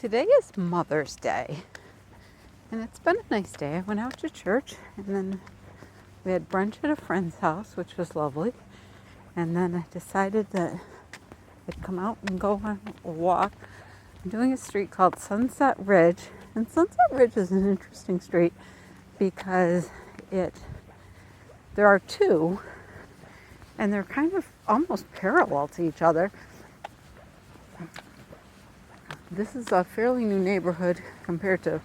Today is Mother's Day, and it's been a nice day. I went out to church, and then we had brunch at a friend's house, which was lovely. And then I decided that I'd come out and go on a walk. I'm doing a street called Sunset Ridge, and Sunset Ridge is an interesting street because there are two, and they're kind of almost parallel to each other. This is a fairly new neighborhood compared to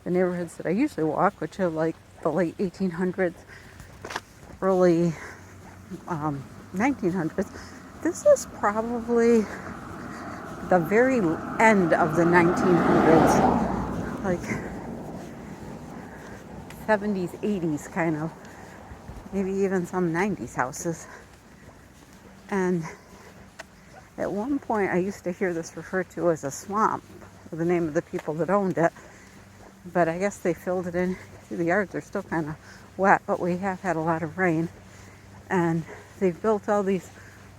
the neighborhoods that I usually walk, which are like the late 1800s, early 1900s. This is probably the very end of the 1900s, like 70s, 80s kind of, maybe even some 90s houses. And at one point, I used to hear this referred to as a swamp, the name of the people that owned it. But I guess they filled it in. See, the yards are still kind of wet, but we have had a lot of rain. And they've built all these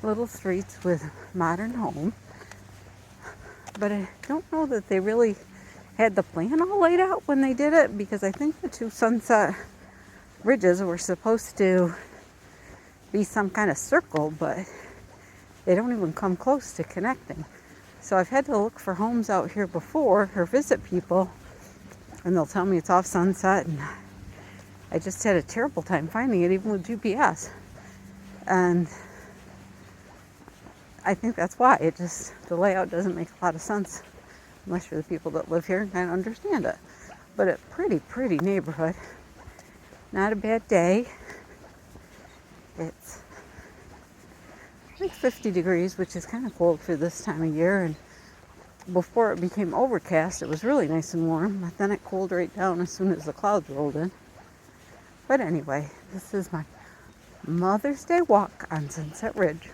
little streets with modern homes. But I don't know that they really had the plan all laid out when they did it, because I think the two Sunset Ridges were supposed to be some kind of circle, but they don't even come close to connecting. So I've had to look for homes out here before or visit people, and they'll tell me it's off Sunset, and I just had a terrible time finding it, even with GPS. And I think that's why the layout doesn't make a lot of sense unless you're the people that live here and kind of understand it. But a pretty neighborhood. Not a bad day. It's like 50 degrees, which is kind of cold for this time of year. And before it became overcast, it was really nice and warm. But then it cooled right down as soon as the clouds rolled in. But anyway, this is my Mother's Day walk on Sunset Ridge.